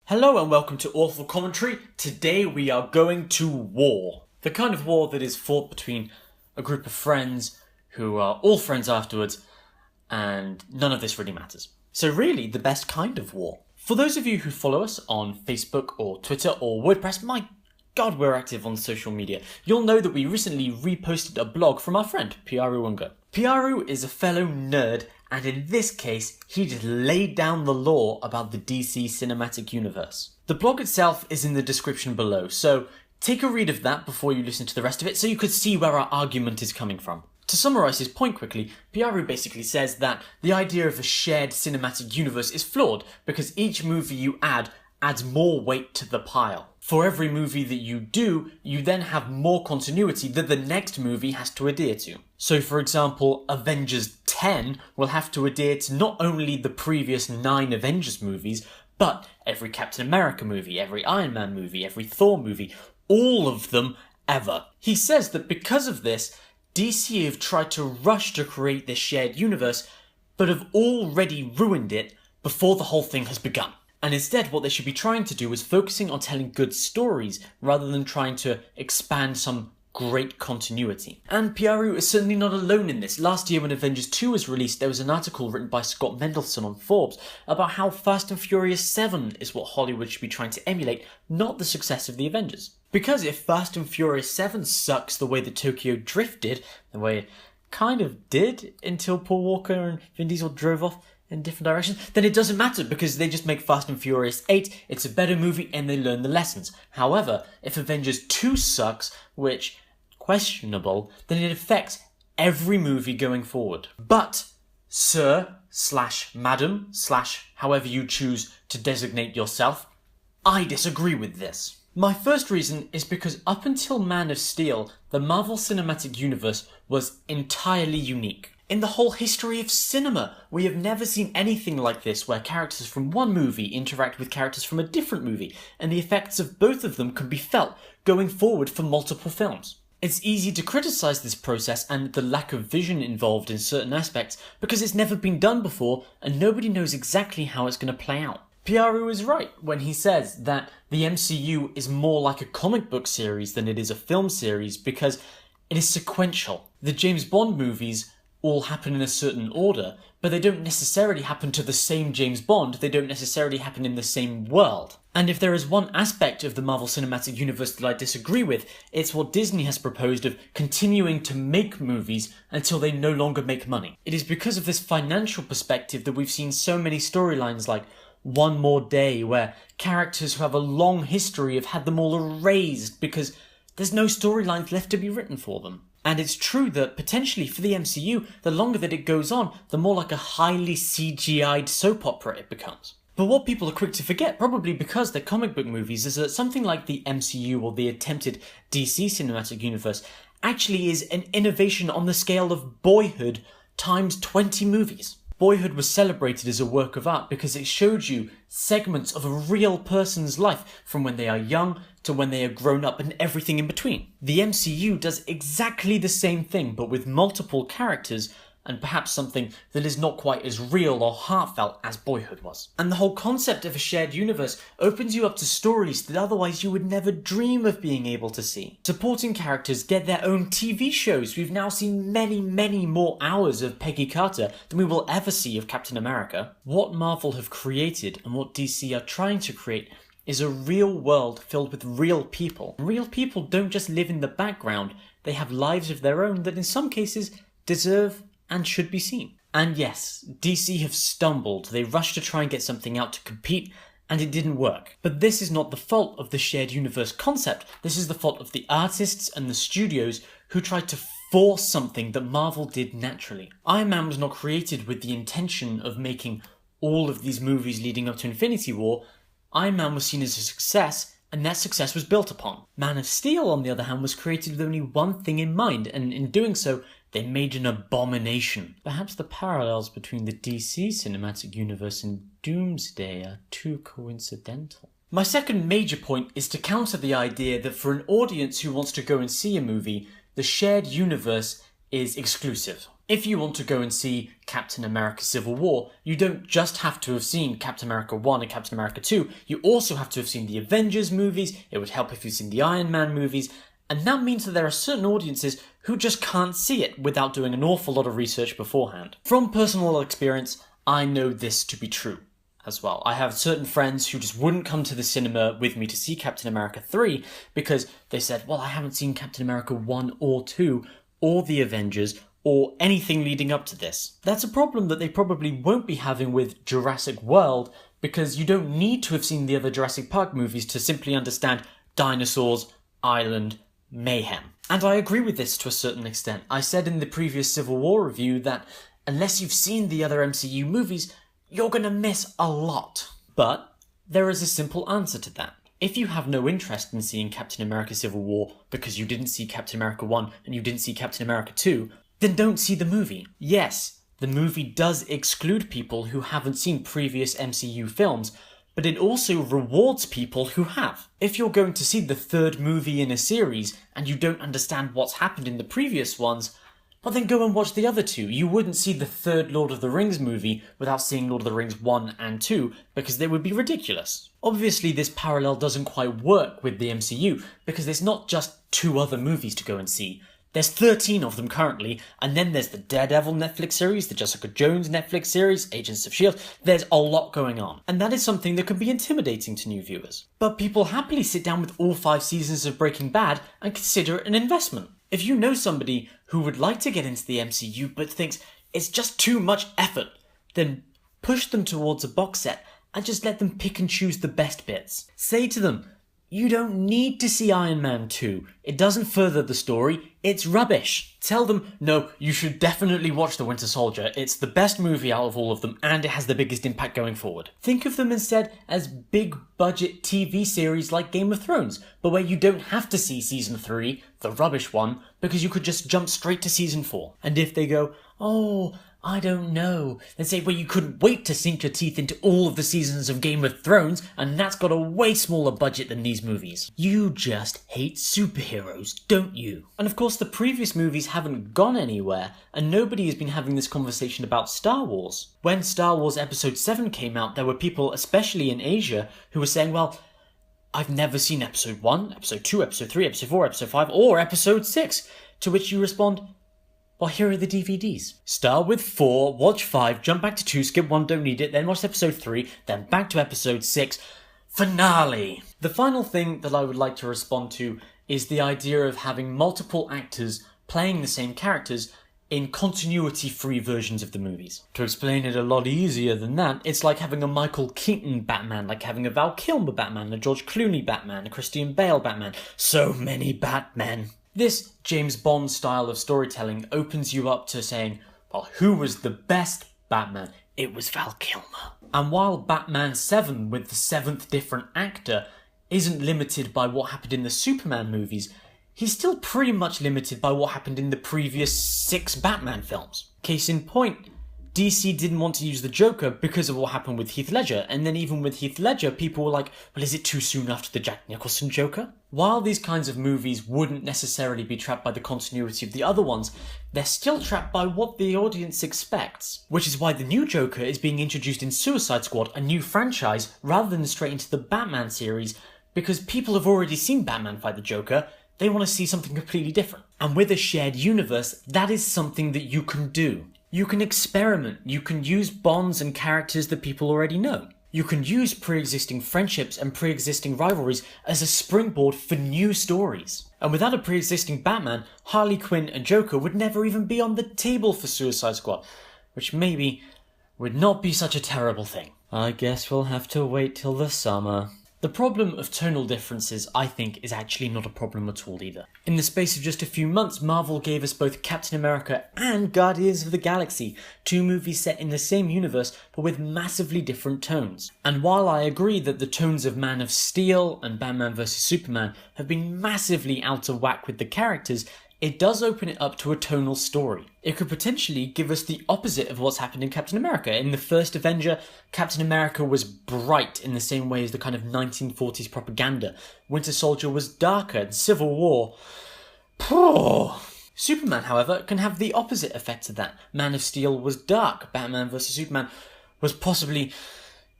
Hello and welcome to Awful Commentary. Today we are going to war. The kind of war that is fought between a group of friends who are all friends afterwards, and none of this really matters. So really, the best kind of war. For those of you who follow us on Facebook or Twitter or WordPress, my God, we're active on social media. You'll know that we recently reposted a blog from our friend, Pearu Unga. Pearu is a fellow nerd, and in this case, he just laid down the law about the DC cinematic universe. The blog itself is in the description below, so take a read of that before you listen to the rest of it so you could see where our argument is coming from. To summarise his point quickly, Pearu basically says that the idea of a shared cinematic universe is flawed because each movie you add adds more weight to the pile. For every movie that you do, you then have more continuity that the next movie has to adhere to. So for example, Avengers 10 will have to adhere to not only the previous 9 Avengers movies, but every Captain America movie, every Iron Man movie, every Thor movie, all of them ever. He says that because of this, DC have tried to rush to create this shared universe, but have already ruined it before the whole thing has begun. And instead, what they should be trying to do is focusing on telling good stories rather than trying to expand some great continuity. And Pearu is certainly not alone in this. Last year when Avengers 2 was released, there was an article written by Scott Mendelson on Forbes about how Fast and Furious 7 is what Hollywood should be trying to emulate, not the success of the Avengers. Because if Fast and Furious 7 sucks the way that Tokyo Drift did, the way it kind of did until Paul Walker and Vin Diesel drove off in different directions, then it doesn't matter because they just make Fast and Furious 8, it's a better movie and they learn the lessons. However, if Avengers 2 sucks, which, questionable, then it affects every movie going forward. But, sir, / madam, / however you choose to designate yourself, I disagree with this. My first reason is because up until Man of Steel, the Marvel Cinematic Universe was entirely unique. In the whole history of cinema, we have never seen anything like this where characters from one movie interact with characters from a different movie, and the effects of both of them can be felt going forward for multiple films. It's easy to criticise this process and the lack of vision involved in certain aspects because it's never been done before and nobody knows exactly how it's going to play out. Pearu is right when he says that the MCU is more like a comic book series than it is a film series because it is sequential. The James Bond movies all happen in a certain order, but they don't necessarily happen to the same James Bond, they don't necessarily happen in the same world. And if there is one aspect of the Marvel Cinematic Universe that I disagree with, it's what Disney has proposed of continuing to make movies until they no longer make money. It is because of this financial perspective that we've seen so many storylines like One More Day, where characters who have a long history have had them all erased because there's no storylines left to be written for them. And it's true that potentially for the MCU, the longer that it goes on, the more like a highly CGI'd soap opera it becomes. But what people are quick to forget, probably because they're comic book movies, is that something like the MCU or the attempted DC cinematic universe actually is an innovation on the scale of Boyhood times 20 movies. Boyhood was celebrated as a work of art because it showed you segments of a real person's life from when they are young to when they are grown up and everything in between. The MCU does exactly the same thing but with multiple characters and perhaps something that is not quite as real or heartfelt as Boyhood was. And the whole concept of a shared universe opens you up to stories that otherwise you would never dream of being able to see. Supporting characters get their own TV shows. We've now seen many more hours of Peggy Carter than we will ever see of Captain America. What Marvel have created and what DC are trying to create is a real world filled with real people. Real people don't just live in the background, they have lives of their own that in some cases deserve and should be seen. And yes, DC have stumbled. They rushed to try and get something out to compete, and it didn't work. But this is not the fault of the shared universe concept. This is the fault of the artists and the studios who tried to force something that Marvel did naturally. Iron Man was not created with the intention of making all of these movies leading up to Infinity War. Iron Man was seen as a success, and that success was built upon. Man of Steel, on the other hand, was created with only one thing in mind, and in doing so, they made an abomination. Perhaps the parallels between the DC cinematic universe and Doomsday are too coincidental. My second major point is to counter the idea that for an audience who wants to go and see a movie, the shared universe is exclusive. If you want to go and see Captain America Civil War, you don't just have to have seen Captain America 1 and Captain America 2, you also have to have seen the Avengers movies, it would help if you've seen the Iron Man movies, and that means that there are certain audiences who just can't see it without doing an awful lot of research beforehand. From personal experience, I know this to be true as well. I have certain friends who just wouldn't come to the cinema with me to see Captain America 3 because they said, well, I haven't seen Captain America 1 or 2 or the Avengers or anything leading up to this. That's a problem that they probably won't be having with Jurassic World because you don't need to have seen the other Jurassic Park movies to simply understand dinosaurs, island, mayhem. And I agree with this to a certain extent. I said in the previous Civil War review that unless you've seen the other MCU movies, you're gonna miss a lot. But there is a simple answer to that. If you have no interest in seeing Captain America Civil War because you didn't see Captain America 1 and you didn't see Captain America 2, then don't see the movie. Yes, the movie does exclude people who haven't seen previous MCU films, but it also rewards people who have. If you're going to see the third movie in a series and you don't understand what's happened in the previous ones, well then go and watch the other two. You wouldn't see the third Lord of the Rings movie without seeing Lord of the Rings 1 and 2 because they would be ridiculous. Obviously this parallel doesn't quite work with the MCU because there's not just 2 other movies to go and see. There's 13 of them currently, and then there's the Daredevil Netflix series, the Jessica Jones Netflix series, Agents of S.H.I.E.L.D. There's a lot going on, and that is something that can be intimidating to new viewers. But people happily sit down with all 5 seasons of Breaking Bad and consider it an investment. If you know somebody who would like to get into the MCU but thinks it's just too much effort, then push them towards a box set and just let them pick and choose the best bits. Say to them, you don't need to see Iron Man 2. It doesn't further the story. It's rubbish. Tell them, no, you should definitely watch The Winter Soldier. It's the best movie out of all of them, and it has the biggest impact going forward. Think of them instead as big budget TV series like Game of Thrones, but where you don't have to see season 3, the rubbish one, because you could just jump straight to season 4. And if they go, oh, I don't know, then say, well, you couldn't wait to sink your teeth into all of the seasons of Game of Thrones, and that's got a way smaller budget than these movies. You just hate superheroes, don't you? And of course, the previous movies haven't gone anywhere, and nobody has been having this conversation about Star Wars. When Star Wars Episode 7 came out, there were people, especially in Asia, who were saying, well, I've never seen Episode 1, Episode 2, Episode 3, Episode 4, Episode 5, or Episode 6, to which you respond, well, here are the DVDs. Start with 4, watch 5, jump back to 2, skip 1, don't need it, then watch episode 3, then back to episode 6. Finale! The final thing that I would like to respond to is the idea of having multiple actors playing the same characters in continuity-free versions of the movies. To explain it a lot easier than that, it's like having a Michael Keaton Batman, like having a Val Kilmer Batman, a George Clooney Batman, a Christian Bale Batman. So many Batmen. This James Bond style of storytelling opens you up to saying, well, who was the best Batman? It was Val Kilmer. And while Batman 7 with the 7th different actor isn't limited by what happened in the Superman movies, he's still pretty much limited by what happened in the previous 6 Batman films. Case in point, DC didn't want to use the Joker because of what happened with Heath Ledger, and then even with Heath Ledger, people were like, well, is it too soon after the Jack Nicholson Joker? While these kinds of movies wouldn't necessarily be trapped by the continuity of the other ones, they're still trapped by what the audience expects. Which is why the new Joker is being introduced in Suicide Squad, a new franchise, rather than straight into the Batman series, because people have already seen Batman fight the Joker, they want to see something completely different. And with a shared universe, that is something that you can do. You can experiment, you can use bonds and characters that people already know. You can use pre-existing friendships and pre-existing rivalries as a springboard for new stories. And without a pre-existing Batman, Harley Quinn and Joker would never even be on the table for Suicide Squad, which maybe would not be such a terrible thing. I guess we'll have to wait till the summer. The problem of tonal differences, I think, is actually not a problem at all either. In the space of just a few months, Marvel gave us both Captain America and Guardians of the Galaxy, 2 movies set in the same universe but with massively different tones. And while I agree that the tones of Man of Steel and Batman vs Superman have been massively out of whack with the characters, it does open it up to a tonal story. It could potentially give us the opposite of what's happened in Captain America. In the first Avenger, Captain America was bright in the same way as the kind of 1940s propaganda. Winter Soldier was darker, and Civil War... Superman, however, can have the opposite effect of that. Man of Steel was dark, Batman vs Superman was possibly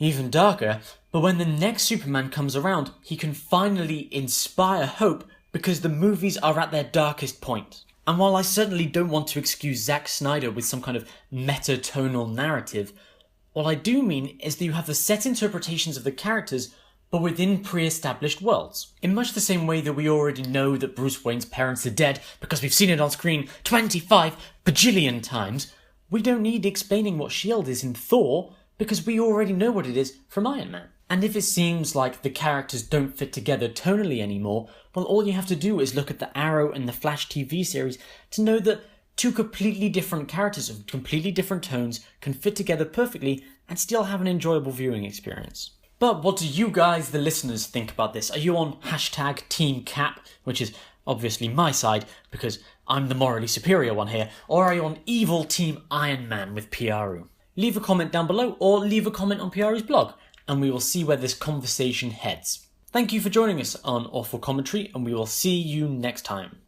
even darker, but when the next Superman comes around, he can finally inspire hope because the movies are at their darkest point. And while I certainly don't want to excuse Zack Snyder with some kind of meta-tonal narrative, what I do mean is that you have the set interpretations of the characters but within pre-established worlds. In much the same way that we already know that Bruce Wayne's parents are dead because we've seen it on screen 25 bajillion times, we don't need explaining what S.H.I.E.L.D. is in Thor because we already know what it is from Iron Man. And if it seems like the characters don't fit together tonally anymore, well, all you have to do is look at the Arrow and the Flash TV series to know that two completely different characters of completely different tones can fit together perfectly and still have an enjoyable viewing experience. But what do you guys, the listeners, think about this? Are you on #TeamCap, which is obviously my side because I'm the morally superior one here, or are you on evil Team Iron Man with Pearu? Leave a comment down below or leave a comment on Pearu's blog, and we will see where this conversation heads. Thank you for joining us on Awful Commentary, and we will see you next time.